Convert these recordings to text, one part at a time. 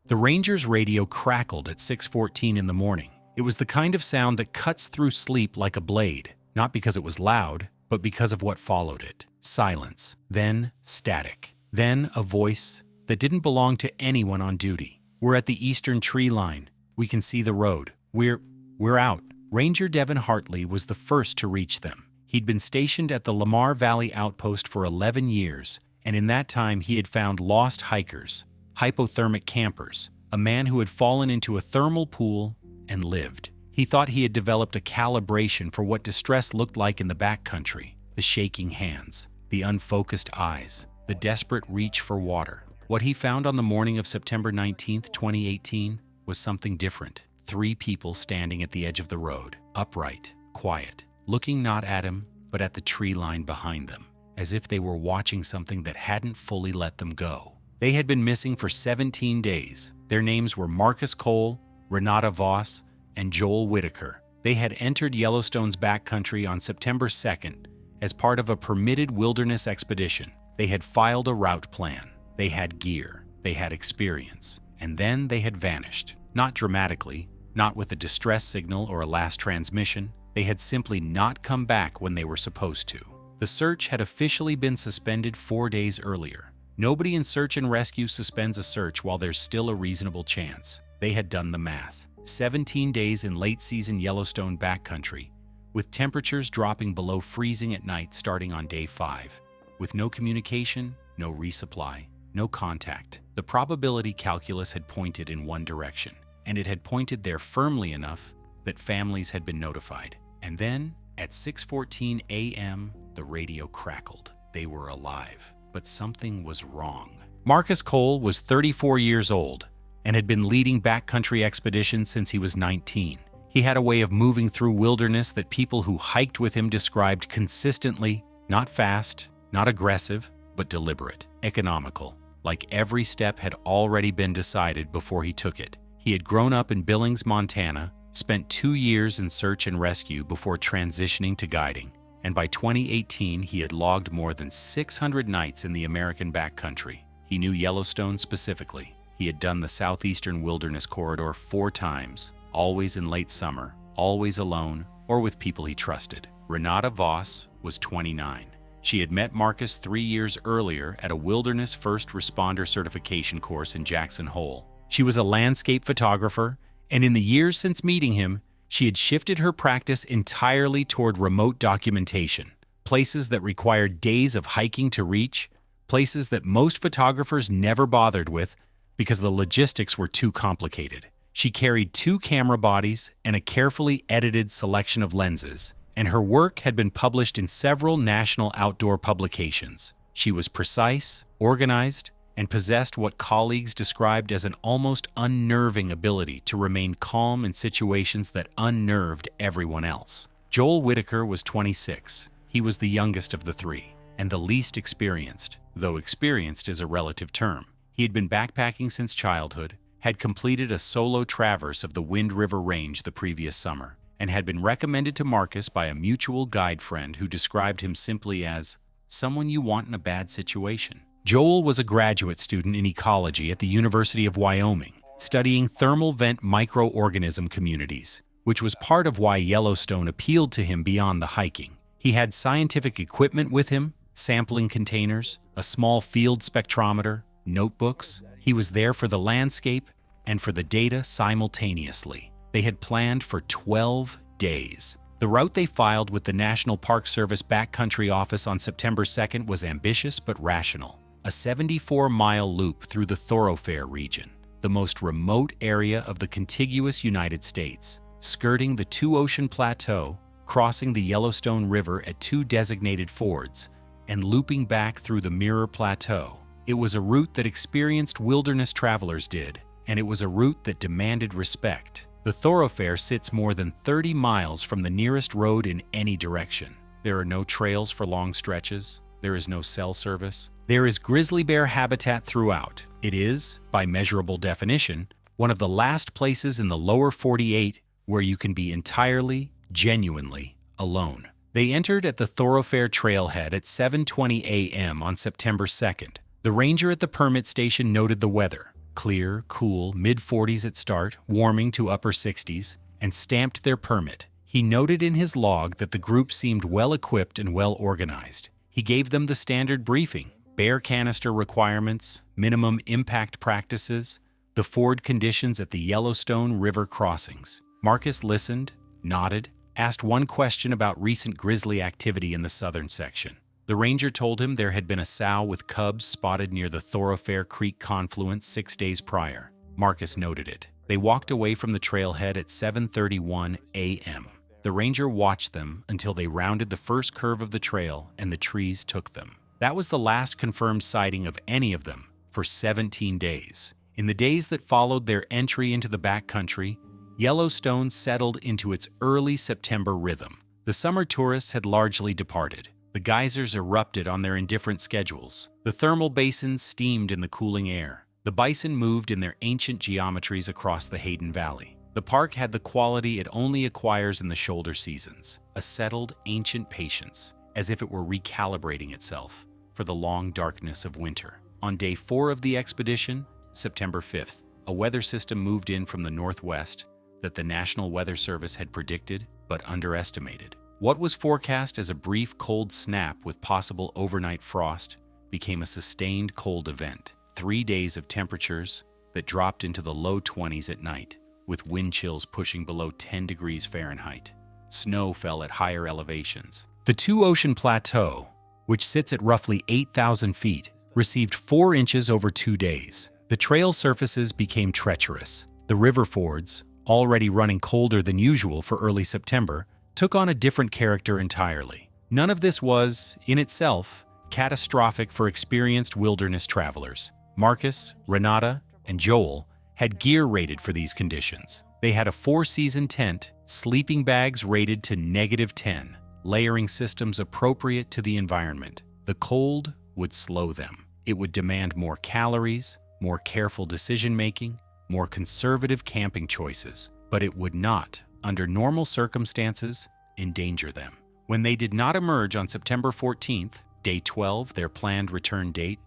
The ranger's radio crackled at 6:14 in the morning. It was the kind of sound that cuts through sleep like a blade, not because it was loud, but because of what followed it. Silence, then static, then a voice that didn't belong to anyone on duty. "We're at the eastern tree line. We can see the road. We're out." Ranger Devin Hartley was the first to reach them. He'd been stationed at the Lamar Valley Outpost for 11 years, and in that time he had found lost hikers, hypothermic campers, a man who had fallen into a thermal pool and lived. He thought he had developed a calibration for what distress looked like in the backcountry: the shaking hands, the unfocused eyes, the desperate reach for water. What he found on the morning of September 19th, 2018, was something different. 3 people standing at the edge of the road, upright, quiet, looking not at him, but at the tree line behind them, as if they were watching something that hadn't fully let them go. They had been missing for 17 days. Their names were Marcus Cole, Renata Voss, and Joel Whitaker. They had entered Yellowstone's backcountry on September 2nd as part of a permitted wilderness expedition. They had filed a route plan. They had gear. They had experience. And then they had vanished. Not dramatically, not with a distress signal or a last transmission. They had simply not come back when they were supposed to. The search had officially been suspended 4 days earlier. Nobody in search and rescue suspends a search while there's still a reasonable chance. They had done the math. 17 days in late-season Yellowstone backcountry, with temperatures dropping below freezing at night starting on day 5, with no communication, no resupply, no contact. The probability calculus had pointed in one direction, and it had pointed there firmly enough that families had been notified. And then, at 6:14 a.m., the radio crackled. They were alive, but something was wrong. Marcus Cole was 34 years old and had been leading backcountry expeditions since he was 19. He had a way of moving through wilderness that people who hiked with him described consistently: not fast, not aggressive, but deliberate, economical, like every step had already been decided before he took it. He had grown up in Billings, Montana, spent 2 years in search and rescue before transitioning to guiding, and by 2018 he had logged more than 600 nights in the American backcountry. He knew Yellowstone specifically. He had done the southeastern wilderness corridor 4 times, always in late summer, always alone, or with people he trusted. Renata Voss was 29. She had met Marcus 3 years earlier at a wilderness first responder certification course in Jackson Hole. She was a landscape photographer, and in the years since meeting him, she had shifted her practice entirely toward remote documentation, places that required days of hiking to reach, places that most photographers never bothered with because the logistics were too complicated. She carried 2 camera bodies and a carefully edited selection of lenses, and her work had been published in several national outdoor publications. She was precise, organized, and possessed what colleagues described as an almost unnerving ability to remain calm in situations that unnerved everyone else. Joel Whitaker was 26. He was the youngest of the 3, and the least experienced, though experienced is a relative term. He had been backpacking since childhood, had completed a solo traverse of the Wind River Range the previous summer, and had been recommended to Marcus by a mutual guide friend who described him simply as someone you want in a bad situation. Joel was a graduate student in ecology at the University of Wyoming, studying thermal vent microorganism communities, which was part of why Yellowstone appealed to him beyond the hiking. He had scientific equipment with him, sampling containers, a small field spectrometer, notebooks. He was there for the landscape and for the data simultaneously. They had planned for 12 days. The route they filed with the National Park Service Backcountry Office on September 2nd was ambitious but rational. A 74-mile loop through the Thorofare region, the most remote area of the contiguous United States, skirting the Two-Ocean Plateau, crossing the Yellowstone River at 2 designated fords, and looping back through the Mirror Plateau. It was a route that experienced wilderness travelers did, and it was a route that demanded respect. The thoroughfare sits more than 30 miles from the nearest road in any direction. There are no trails for long stretches. There is no cell service. There is grizzly bear habitat throughout. It is, by measurable definition, one of the last places in the lower 48 where you can be entirely, genuinely alone. They entered at the Thorofare trailhead at 7:20 a.m. on September 2nd. The ranger at the permit station noted the weather: clear, cool, mid-40s at start, warming to upper 60s, and stamped their permit. He noted in his log that the group seemed well-equipped and well-organized. He gave them the standard briefing: bare canister requirements, minimum impact practices, the ford conditions at the Yellowstone River crossings. Marcus listened, nodded, asked one question about recent grizzly activity in the southern section. The ranger told him there had been a sow with cubs spotted near the Thorofare Creek confluence 6 days prior. Marcus noted it. They walked away from the trailhead at 7:31 a.m. The ranger watched them until they rounded the first curve of the trail and the trees took them. That was the last confirmed sighting of any of them for 17 days. In the days that followed their entry into the backcountry, Yellowstone settled into its early September rhythm. The summer tourists had largely departed. The geysers erupted on their indifferent schedules. The thermal basins steamed in the cooling air. The bison moved in their ancient geometries across the Hayden Valley. The park had the quality it only acquires in the shoulder seasons: a settled, ancient patience, as if it were recalibrating itself for the long darkness of winter. On day 4 of the expedition, September 5th, a weather system moved in from the northwest that the National Weather Service had predicted but underestimated. What was forecast as a brief cold snap with possible overnight frost became a sustained cold event. 3 days of temperatures that dropped into the low 20s at night, with wind chills pushing below 10 degrees Fahrenheit. Snow fell at higher elevations. The Two-Ocean Plateau, which sits at roughly 8,000 feet, received 4 inches over 2 days. The trail surfaces became treacherous. The river fords, already running colder than usual for early September, took on a different character entirely. None of this was, in itself, catastrophic for experienced wilderness travelers. Marcus, Renata, and Joel had gear rated for these conditions. They had a 4-season tent, sleeping bags rated to -10, layering systems appropriate to the environment. The cold would slow them. It would demand more calories, more careful decision-making, more conservative camping choices, but it would not, under normal circumstances, endanger them. When they did not emerge on September 14th, day 12, their planned return date,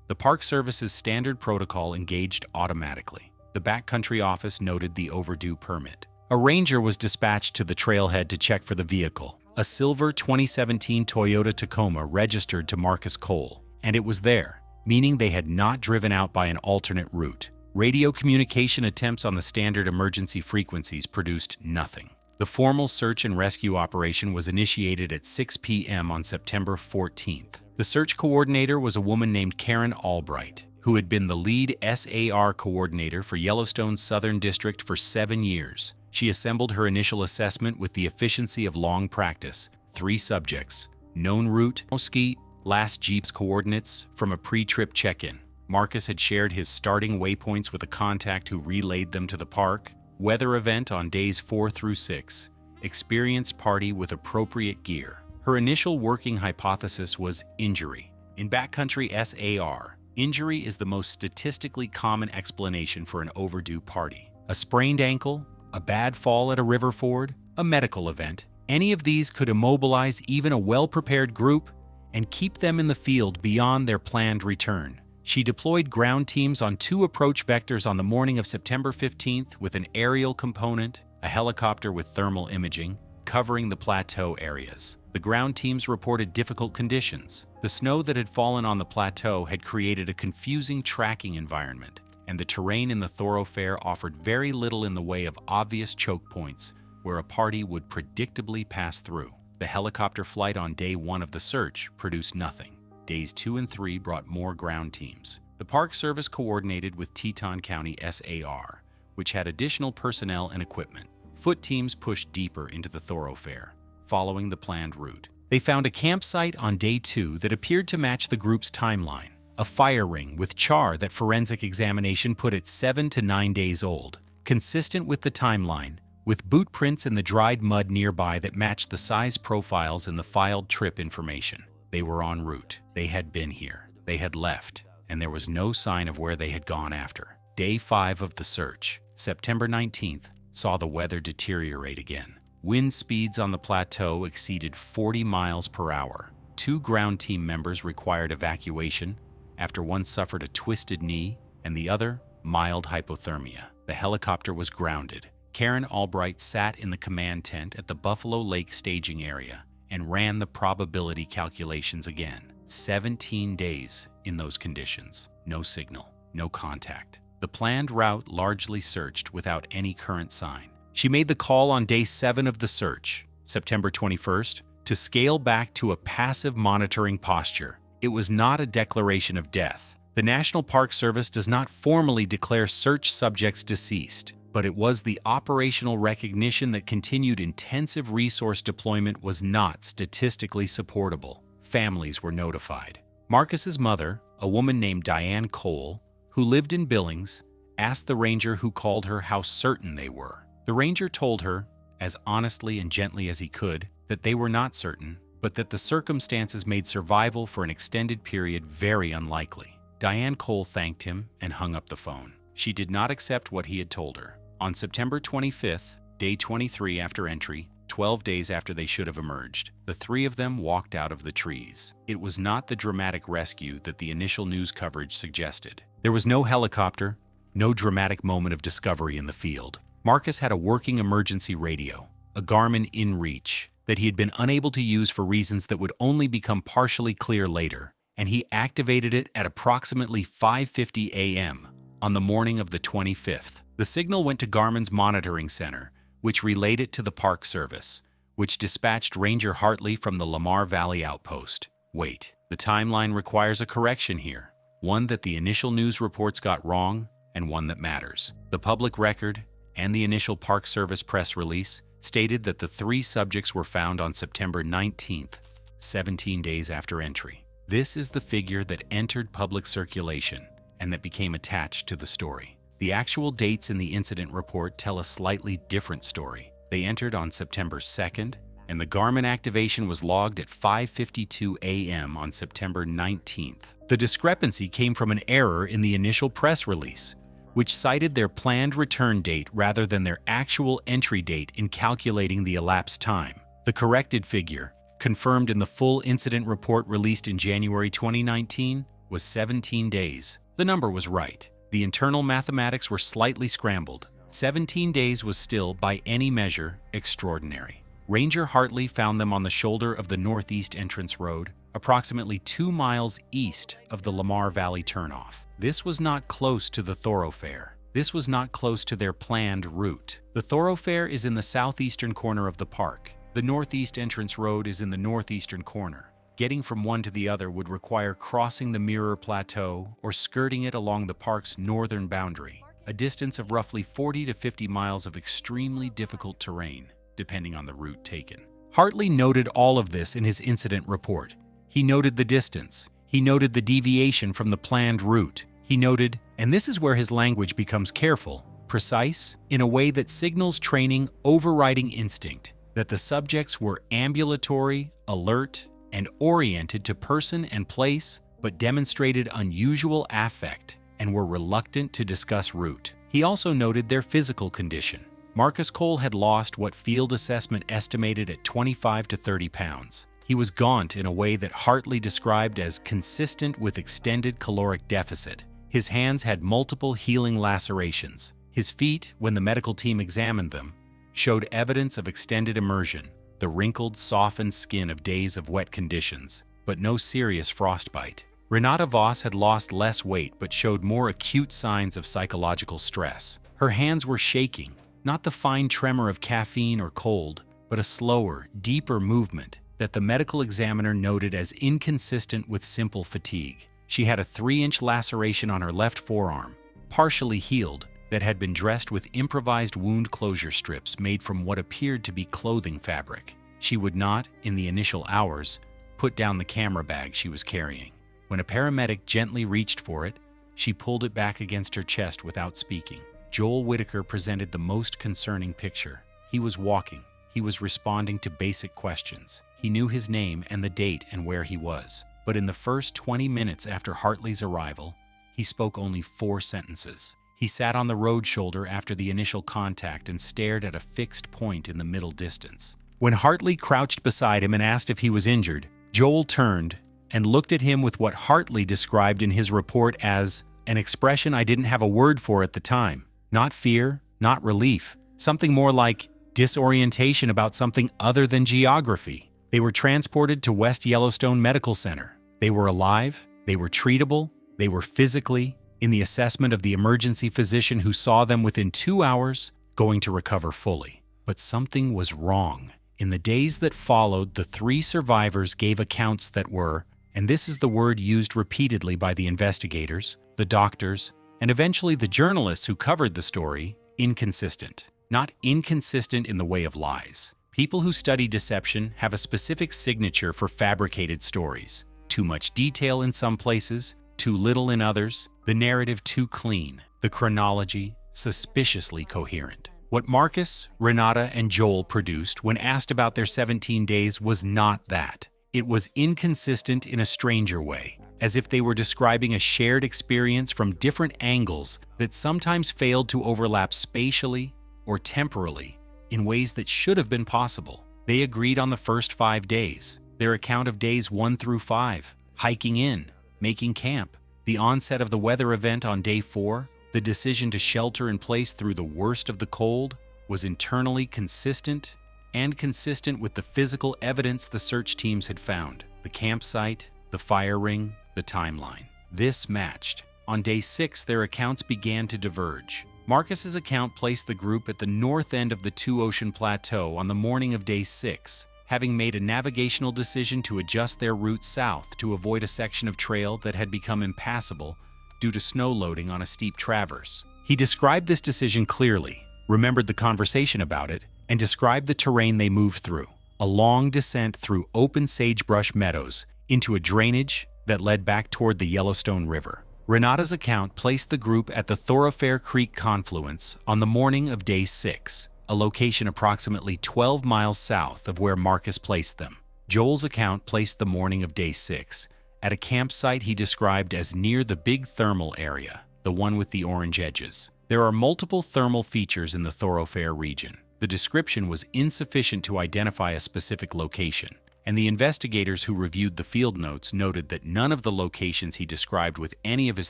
the Park Service's standard protocol engaged automatically. The Backcountry office noted the overdue permit. A ranger was dispatched to the trailhead to check for the vehicle, a silver 2017 Toyota Tacoma registered to Marcus Cole, and it was there, meaning they had not driven out by an alternate route. Radio communication attempts on the standard emergency frequencies produced nothing. The formal search and rescue operation was initiated at 6 p.m. on September 14th. The search coordinator was a woman named Karen Albright, who had been the lead SAR coordinator for Yellowstone's Southern District for 7 years. She assembled her initial assessment with the efficiency of long practice: 3 subjects, known route, ski, last Jeep's coordinates from a pre-trip check-in. Marcus had shared his starting waypoints with a contact who relayed them to the park. Weather event on days 4 through 6. Experienced party with appropriate gear. Her initial working hypothesis was injury. In backcountry SAR, injury is the most statistically common explanation for an overdue party. A sprained ankle, a bad fall at a river ford, a medical event. Any of these could immobilize even a well-prepared group and keep them in the field beyond their planned return. She deployed ground teams on 2 approach vectors on the morning of September 15th with an aerial component, a helicopter with thermal imaging, covering the plateau areas. The ground teams reported difficult conditions. The snow that had fallen on the plateau had created a confusing tracking environment, and the terrain in the Thorofare offered very little in the way of obvious choke points where a party would predictably pass through. The helicopter flight on day 1 of the search produced nothing. Days 2 and 3 brought more ground teams. The Park Service coordinated with Teton County SAR, which had additional personnel and equipment. Foot teams pushed deeper into the Thorofare, following the planned route. They found a campsite on day 2 that appeared to match the group's timeline, a fire ring with char that forensic examination put at 7 to 9 days old, consistent with the timeline, with boot prints in the dried mud nearby that matched the size profiles in the filed trip information. They were en route. They had been here. They had left, and there was no sign of where they had gone after. Day 5 of the search, September 19th, saw the weather deteriorate again. Wind speeds on the plateau exceeded 40 miles per hour. 2 ground team members required evacuation after one suffered a twisted knee and the other mild hypothermia. The helicopter was grounded. Karen Albright sat in the command tent at the Buffalo Lake staging area and ran the probability calculations again. 17 days in those conditions. No signal, no contact. The planned route largely searched without any current sign. She made the call on day 7 of the search, September 21st, to scale back to a passive monitoring posture. It was not a declaration of death. The National Park Service does not formally declare search subjects deceased, but it was the operational recognition that continued intensive resource deployment was not statistically supportable. Families were notified. Marcus's mother, a woman named Diane Cole, who lived in Billings, asked the ranger who called her how certain they were. The ranger told her, as honestly and gently as he could, that they were not certain, but that the circumstances made survival for an extended period very unlikely. Diane Cole thanked him and hung up the phone. She did not accept what he had told her. On September 25th, day 23 after entry, 12 days after they should have emerged, the three of them walked out of the trees. It was not the dramatic rescue that the initial news coverage suggested. There was no helicopter, no dramatic moment of discovery in the field. Marcus had a working emergency radio, a Garmin InReach, that he had been unable to use for reasons that would only become partially clear later, and he activated it at approximately 5:50 a.m. on the morning of the 25th. The signal went to Garmin's monitoring center, which relayed it to the Park Service, which dispatched Ranger Hartley from the Lamar Valley outpost. Wait, the timeline requires a correction here, one that the initial news reports got wrong and one that matters. The public record and the initial Park Service press release stated that the three subjects were found on September 19th, 17 days after entry. This is the figure that entered public circulation and that became attached to the story. The actual dates in the incident report tell a slightly different story. They entered on September 2nd, and the Garmin activation was logged at 5:52 a.m. on September 19th. The discrepancy came from an error in the initial press release, which cited their planned return date rather than their actual entry date in calculating the elapsed time. The corrected figure, confirmed in the full incident report released in January 2019, was 17 days. The number was right. The internal mathematics were slightly scrambled. 17 days was still, by any measure, extraordinary. Ranger Hartley found them on the shoulder of the northeast entrance road, approximately 2 miles east of the Lamar Valley turnoff. This was not close to the Thorofare. This was not close to their planned route. The Thorofare is in the southeastern corner of the park. The northeast entrance road is in the northeastern corner. Getting from one to the other would require crossing the Mirror Plateau or skirting it along the park's northern boundary, a distance of roughly 40 to 50 miles of extremely difficult terrain, depending on the route taken. Hartley noted all of this in his incident report. He noted the distance. He noted the deviation from the planned route. He noted, and this is where his language becomes careful, precise, in a way that signals training overriding instinct, that the subjects were ambulatory, alert, and oriented to person and place, but demonstrated unusual affect and were reluctant to discuss route. He also noted their physical condition. Marcus Cole had lost what field assessment estimated at 25 to 30 pounds. He was gaunt in a way that Hartley described as consistent with extended caloric deficit. His hands had multiple healing lacerations. His feet, when the medical team examined them, showed evidence of extended immersion, the wrinkled, softened skin of days of wet conditions, but no serious frostbite. Renata Voss had lost less weight but showed more acute signs of psychological stress. Her hands were shaking, not the fine tremor of caffeine or cold, but a slower, deeper movement that the medical examiner noted as inconsistent with simple fatigue. She had a 3-inch laceration on her left forearm, partially healed, that had been dressed with improvised wound closure strips made from what appeared to be clothing fabric. She would not, in the initial hours, put down the camera bag she was carrying. When a paramedic gently reached for it, she pulled it back against her chest without speaking. Joel Whitaker presented the most concerning picture. He was walking. He was responding to basic questions. He knew his name and the date and where he was. But in the first 20 minutes after Hartley's arrival, he spoke only 4 sentences. He sat on the road shoulder after the initial contact and stared at a fixed point in the middle distance. When Hartley crouched beside him and asked if he was injured, Joel turned and looked at him with what Hartley described in his report as an expression I didn't have a word for at the time. Not fear, not relief, something more like disorientation about something other than geography. They were transported to West Yellowstone Medical Center. They were alive, they were treatable, they were physically, in the assessment of the emergency physician who saw them within 2 hours, going to recover fully. But something was wrong. In the days that followed, the 3 survivors gave accounts that were, and this is the word used repeatedly by the investigators, the doctors, and eventually the journalists who covered the story, inconsistent. Not inconsistent in the way of lies. People who study deception have a specific signature for fabricated stories. Too much detail in some places, too little in others, the narrative too clean, the chronology suspiciously coherent. What Marcus, Renata, and Joel produced when asked about their 17 days was not that. It was inconsistent in a stranger way, as if they were describing a shared experience from different angles that sometimes failed to overlap spatially or temporally in ways that should have been possible. They agreed on the first 5 days, their account of days 1 through 5, hiking in, making camp, the onset of the weather event on day 4, the decision to shelter in place through the worst of the cold, was internally consistent and consistent with the physical evidence the search teams had found. The campsite, the fire ring, the timeline. This matched. On day 6, their accounts began to diverge. Marcus's account placed the group at the north end of the Two Ocean Plateau on the morning of day 6, having made a navigational decision to adjust their route south to avoid a section of trail that had become impassable due to snow loading on a steep traverse. He described this decision clearly, remembered the conversation about it, and described the terrain they moved through. A long descent through open sagebrush meadows into a drainage that led back toward the Yellowstone River. Renata's account placed the group at the Thorofare Creek confluence on the morning of day 6, a location approximately 12 miles south of where Marcus placed them. Joel's account placed the morning of day 6 at a campsite he described as near the big thermal area, the one with the orange edges. There are multiple thermal features in the Thorofare region. The description was insufficient to identify a specific location, and the investigators who reviewed the field notes noted that none of the locations he described with any of his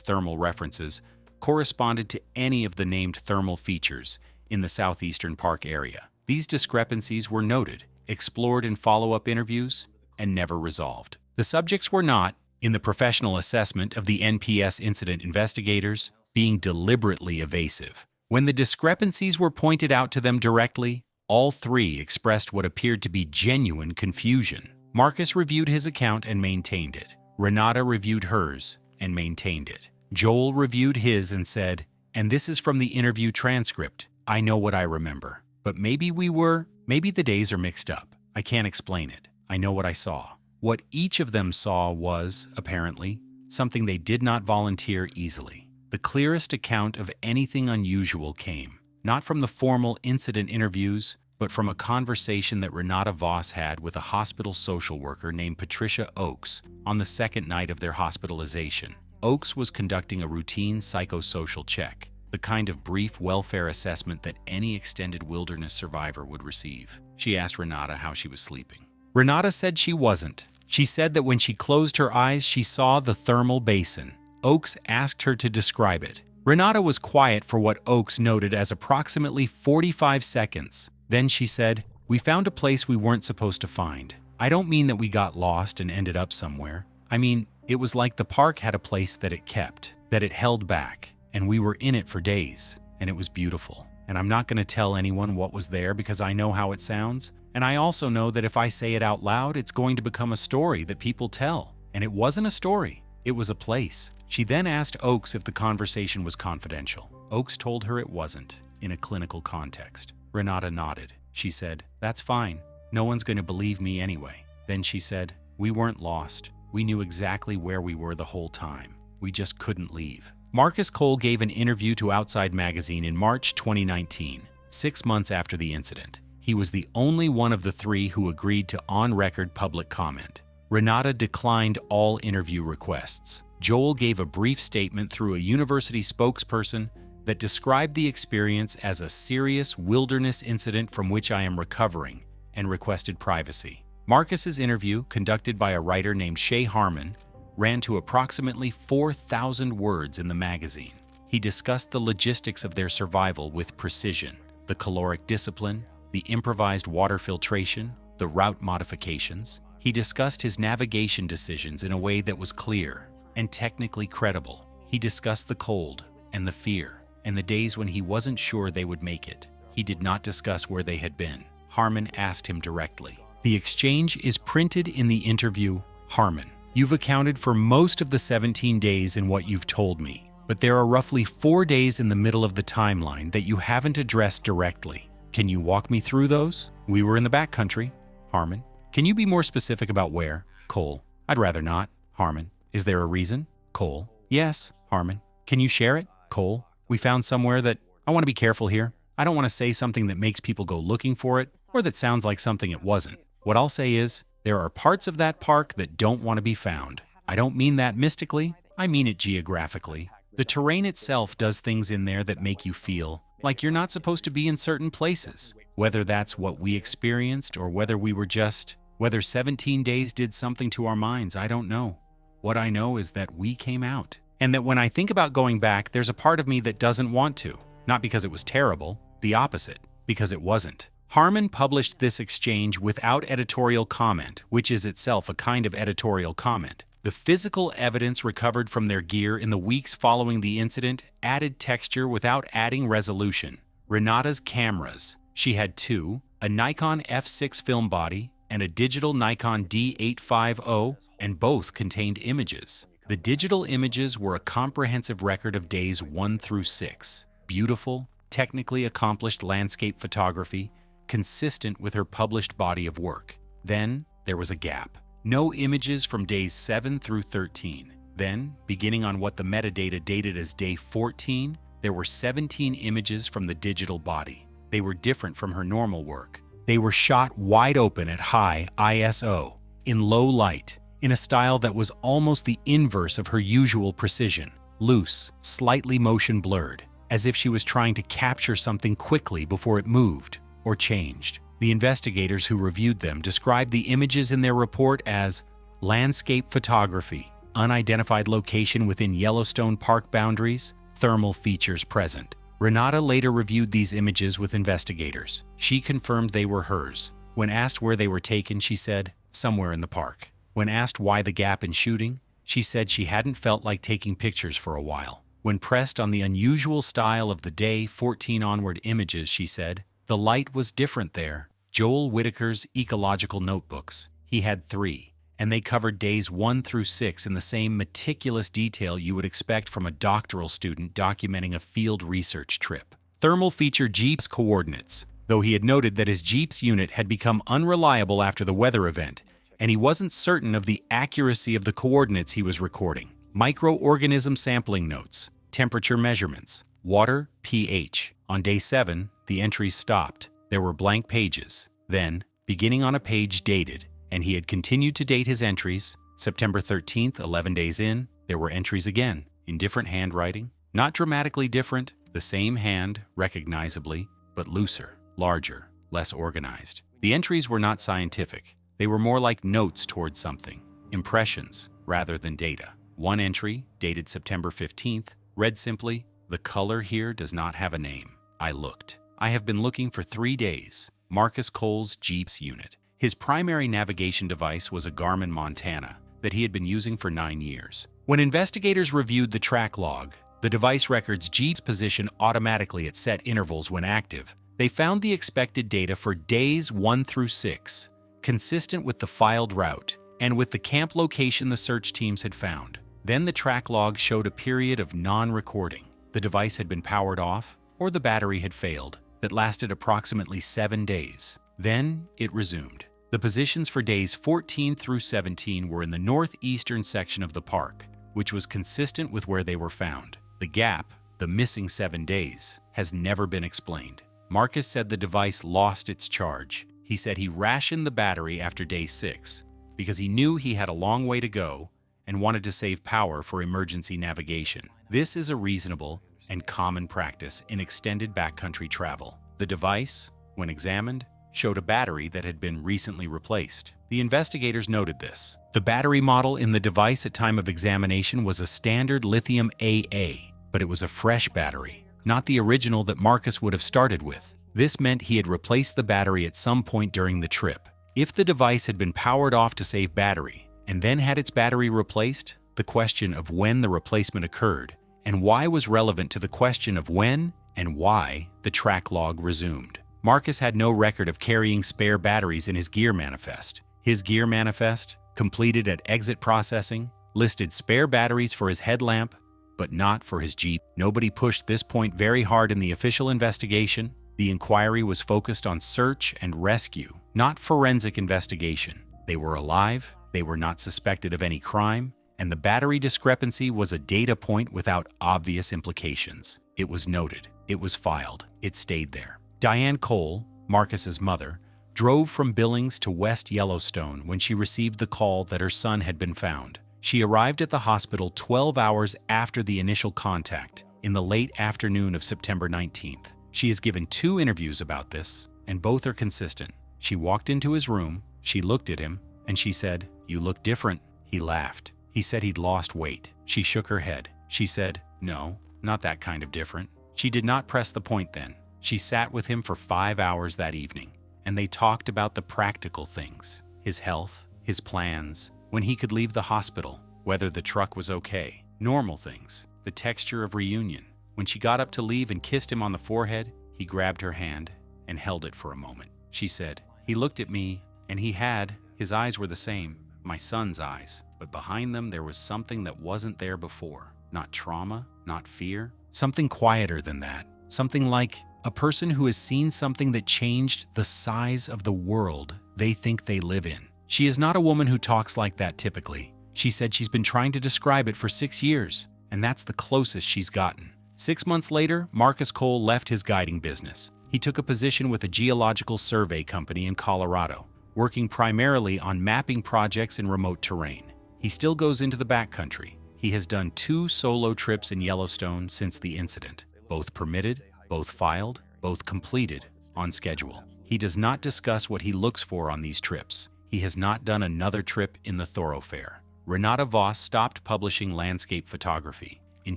thermal references corresponded to any of the named thermal features in the southeastern park area. These discrepancies were noted, explored in follow-up interviews, and never resolved. The subjects were not, in the professional assessment of the NPS incident investigators, being deliberately evasive. When the discrepancies were pointed out to them directly, all 3 expressed what appeared to be genuine confusion. Marcus reviewed his account and maintained it. Renata reviewed hers and maintained it. Joel reviewed his and said, "And this is from the interview transcript. I know what I remember. But maybe the days are mixed up. I can't explain it. I know what I saw." What each of them saw was, apparently, something they did not volunteer easily. The clearest account of anything unusual came, not from the formal incident interviews, but from a conversation that Renata Voss had with a hospital social worker named Patricia Oakes on the 2nd night of their hospitalization. Oakes was conducting a routine psychosocial check, the kind of brief welfare assessment that any extended wilderness survivor would receive. She asked Renata how she was sleeping. Renata said she wasn't. She said that when she closed her eyes, she saw the thermal basin. Oakes asked her to describe it. Renata was quiet for what Oakes noted as approximately 45 seconds. Then she said, "We found a place we weren't supposed to find. I don't mean that we got lost and ended up somewhere. I mean, it was like the park had a place that it kept, that it held back, and we were in it for days, and it was beautiful. And I'm not going to tell anyone what was there because I know how it sounds, and I also know that if I say it out loud, it's going to become a story that people tell. And it wasn't a story, it was a place." She then asked Oakes if the conversation was confidential. Oakes told her it wasn't, in a clinical context. Renata nodded. She said, "That's fine. No one's going to believe me anyway." Then she said, "We weren't lost. We knew exactly where we were the whole time. We just couldn't leave." Marcus Cole gave an interview to Outside Magazine in March 2019, 6 months after the incident. He was the only one of the 3 who agreed to on-record public comment. Renata declined all interview requests. Joel gave a brief statement through a university spokesperson that described the experience as a serious wilderness incident from which I am recovering, and requested privacy. Marcus's interview, conducted by a writer named Shay Harmon, ran to approximately 4,000 words in the magazine. He discussed the logistics of their survival with precision, the caloric discipline, the improvised water filtration, the route modifications. He discussed his navigation decisions in a way that was clear and technically credible. He discussed the cold and the fear and the days when he wasn't sure they would make it. He did not discuss where they had been. Harmon asked him directly. The exchange is printed in the interview. Harmon, you've accounted for most of the 17 days in what you've told me, but there are roughly 4 days in the middle of the timeline that you haven't addressed directly. Can you walk me through those? We were in the backcountry. Harmon, can you be more specific about where? Cole, I'd rather not. Harmon, is there a reason? Cole, yes. Harmon, can you share it? Cole, we found somewhere that... I want to be careful here. I don't want to say something that makes people go looking for it or that sounds like something it wasn't. What I'll say is, there are parts of that park that don't want to be found. I don't mean that mystically, I mean it geographically. The terrain itself does things in there that make you feel like you're not supposed to be in certain places. Whether that's what we experienced or whether we were just... Whether 17 days did something to our minds, I don't know. What I know is that we came out. And that when I think about going back, there's a part of me that doesn't want to. Not because it was terrible, the opposite, because it wasn't. Harmon published this exchange without editorial comment, which is itself a kind of editorial comment. The physical evidence recovered from their gear in the weeks following the incident added texture without adding resolution. Renata's cameras. She had two, a Nikon F6 film body and a digital Nikon D850, and both contained images. The digital images were a comprehensive record of days 1 through 6. Beautiful, technically accomplished landscape photography, consistent with her published body of work. Then there was a gap. No images from days 7 through 13. Then, beginning on what the metadata dated as day 14, there were 17 images from the digital body. They were different from her normal work. They were shot wide open at high ISO, in low light, in a style that was almost the inverse of her usual precision, loose, slightly motion blurred, as if she was trying to capture something quickly before it moved or changed. The investigators who reviewed them described the images in their report as landscape photography, unidentified location within Yellowstone park boundaries, thermal features present. Renata later reviewed these images with investigators. She confirmed they were hers. When asked where they were taken, she said, somewhere in the park. When asked why the gap in shooting, she said she hadn't felt like taking pictures for a while. When pressed on the unusual style of the day 14 onward images, she said, the light was different there. Joel Whitaker's ecological notebooks. He had 3. And they covered days 1 through 6 in the same meticulous detail you would expect from a doctoral student documenting a field research trip. Thermal feature Jeep's coordinates, though he had noted that his Jeep's unit had become unreliable after the weather event, and he wasn't certain of the accuracy of the coordinates he was recording. Microorganism sampling notes, temperature measurements, water, pH. On day 7, the entries stopped. There were blank pages. Then, beginning on a page dated, and he had continued to date his entries. September 13th, 11 days in, there were entries again, in different handwriting. Not dramatically different, the same hand, recognizably, but looser, larger, less organized. The entries were not scientific. They were more like notes towards something, impressions, rather than data. One entry, dated September 15th, read simply, "The color here does not have a name. I looked. I have been looking for 3 days. Marcus Cole's Jeep's unit." His primary navigation device was a Garmin Montana that he had been using for 9 years. When investigators reviewed the track log, the device records Jeep's position automatically at set intervals when active. They found the expected data for days 1 through 6, consistent with the filed route and with the camp location the search teams had found. Then the track log showed a period of non-recording. The device had been powered off, or the battery had failed, that lasted approximately 7 days. Then it resumed. The positions for days 14 through 17 were in the northeastern section of the park, which was consistent with where they were found. The gap, the missing 7 days, has never been explained. Marcus said the device lost its charge. He said he rationed the battery after day 6 because he knew he had a long way to go and wanted to save power for emergency navigation. This is a reasonable and common practice in extended backcountry travel. The device, when examined, showed a battery that had been recently replaced. The investigators noted this. The battery model in the device at time of examination was a standard lithium AA, but it was a fresh battery, not the original that Marcus would have started with. This meant he had replaced the battery at some point during the trip. If the device had been powered off to save battery, and then had its battery replaced, the question of when the replacement occurred and why was relevant to the question of when and why the track log resumed. Marcus had no record of carrying spare batteries in his gear manifest. His gear manifest, completed at exit processing, listed spare batteries for his headlamp, but not for his Jeep. Nobody pushed this point very hard in the official investigation. The inquiry was focused on search and rescue, not forensic investigation. They were alive, they were not suspected of any crime, and the battery discrepancy was a data point without obvious implications. It was noted, it was filed, it stayed there. Diane Cole, Marcus's mother, drove from Billings to West Yellowstone when she received the call that her son had been found. She arrived at the hospital 12 hours after the initial contact, in the late afternoon of September 19th. She has given 2 interviews about this, and both are consistent. She walked into his room, she looked at him, and she said, "You look different." He laughed. He said he'd lost weight. She shook her head. She said, "No, not that kind of different." She did not press the point then. She sat with him for 5 hours that evening, and they talked about the practical things, his health, his plans, when he could leave the hospital, whether the truck was okay, normal things, the texture of reunion. When she got up to leave and kissed him on the forehead, he grabbed her hand and held it for a moment. She said, "He looked at me, and his eyes were the same, my son's eyes, but behind them there was something that wasn't there before. Not trauma, not fear, something quieter than that. Something like a person who has seen something that changed the size of the world they think they live in." She is not a woman who talks like that typically. She said she's been trying to describe it for 6 years, and that's the closest she's gotten. 6 months later, Marcus Cole left his guiding business. He took a position with a geological survey company in Colorado, working primarily on mapping projects in remote terrain. He still goes into the backcountry. He has done 2 solo trips in Yellowstone since the incident, both permitted, both filed, both completed, on schedule. He does not discuss what he looks for on these trips. He has not done another trip in the Thorofare. Renata Voss stopped publishing landscape photography. In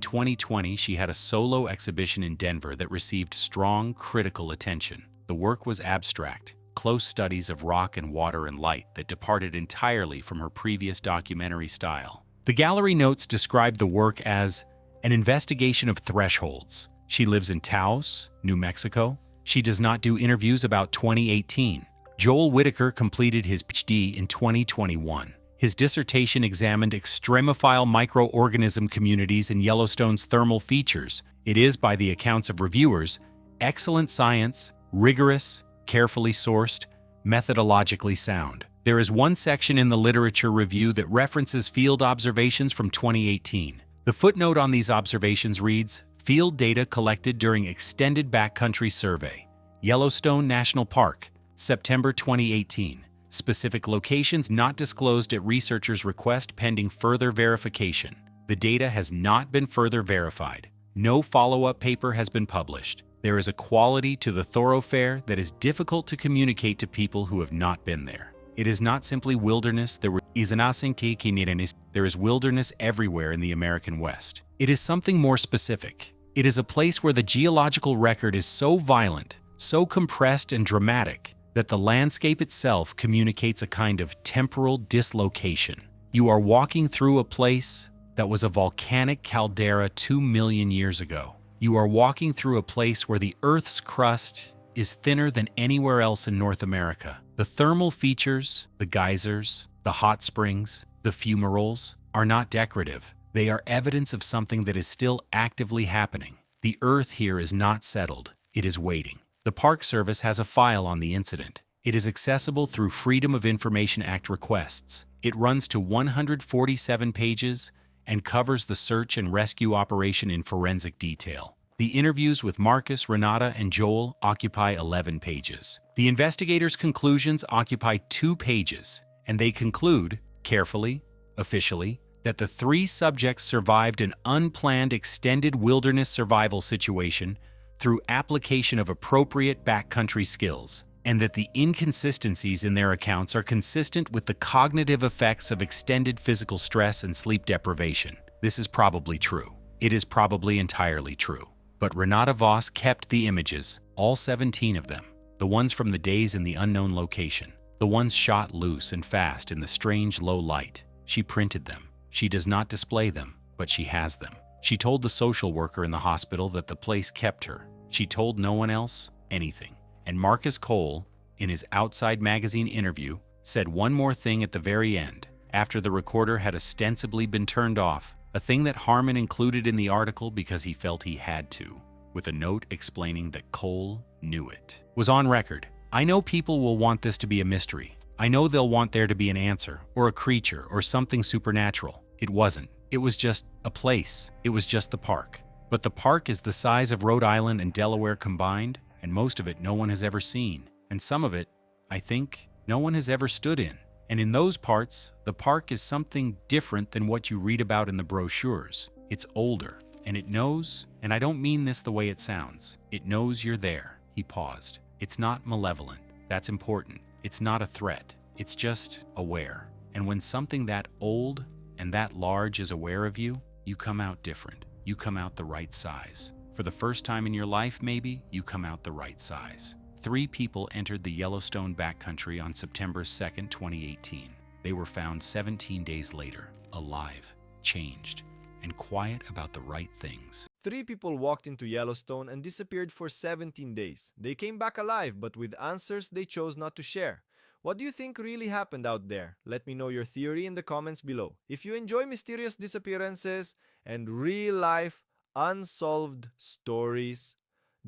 2020, she had a solo exhibition in Denver that received strong critical attention. The work was abstract, close studies of rock and water and light that departed entirely from her previous documentary style. The gallery notes described the work as an investigation of thresholds. She lives in Taos, New Mexico. She does not do interviews about 2018. Joel Whitaker completed his PhD in 2021. His dissertation examined extremophile microorganism communities in Yellowstone's thermal features. It is, by the accounts of reviewers, excellent science, rigorous, carefully sourced, methodologically sound. There is one section in the literature review that references field observations from 2018. The footnote on these observations reads, "Field data collected during extended backcountry survey, Yellowstone National Park, September 2018. Specific locations not disclosed at researchers' request pending further verification. The data has not been further verified. No follow-up paper has been published. There is a quality to the Thorofare that is difficult to communicate to people who have not been there. It is not simply wilderness, there is wilderness everywhere in the American West. It is something more specific. It is a place where the geological record is so violent, so compressed and dramatic, that the landscape itself communicates a kind of temporal dislocation. You are walking through a place that was a volcanic caldera 2 million years ago. You are walking through a place where the Earth's crust is thinner than anywhere else in North America. The thermal features, the geysers, the hot springs, the fumaroles, are not decorative. They are evidence of something that is still actively happening. The Earth here is not settled. It is waiting. The Park Service has a file on the incident. It is accessible through Freedom of Information Act requests. It runs to 147 pages and covers the search and rescue operation in forensic detail. The interviews with Marcus, Renata, and Joel occupy 11 pages. The investigators' conclusions occupy 2 pages, and they conclude, carefully, officially, that the 3 subjects survived an unplanned extended wilderness survival situation through application of appropriate backcountry skills. and that the inconsistencies in their accounts are consistent with the cognitive effects of extended physical stress and sleep deprivation. This is probably true. It is probably entirely true. But Renata Voss kept the images, all 17 of them, the ones from the days in the unknown location, the ones shot loose and fast in the strange low light. She printed them. She does not display them, but she has them. She told the social worker in the hospital that the place kept her. She told no one else anything. And Marcus Cole, in his Outside Magazine interview, said one more thing at the very end, after the recorder had ostensibly been turned off, a thing that Harmon included in the article because he felt he had to, with a note explaining that Cole knew it. Was on record. I know people will want this to be a mystery. I know they'll want there to be an answer, or a creature, or something supernatural. It wasn't. It was just a place. It was just the park. But the park is the size of Rhode Island and Delaware combined, and most of it no one has ever seen. And some of it, I think, no one has ever stood in. And in those parts, the park is something different than what you read about in the brochures. It's older, and it knows, and I don't mean this the way it sounds, it knows you're there. He paused. It's not malevolent. That's important. It's not a threat. It's just aware. And when something that old and that large is aware of you, you come out different. You come out the right size. For the first time in your life, maybe, you come out the right size. 3 people entered the Yellowstone backcountry on September 2nd, 2018. They were found 17 days later, alive, changed, and quiet about the right things. 3 people walked into Yellowstone and disappeared for 17 days. They came back alive, but with answers they chose not to share. What do you think really happened out there? Let me know your theory in the comments below. If you enjoy mysterious disappearances and real-life unsolved stories,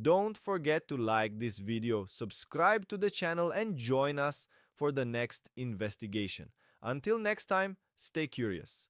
don't forget to like this video, subscribe to the channel, and join us for the next investigation. Until next time, stay curious.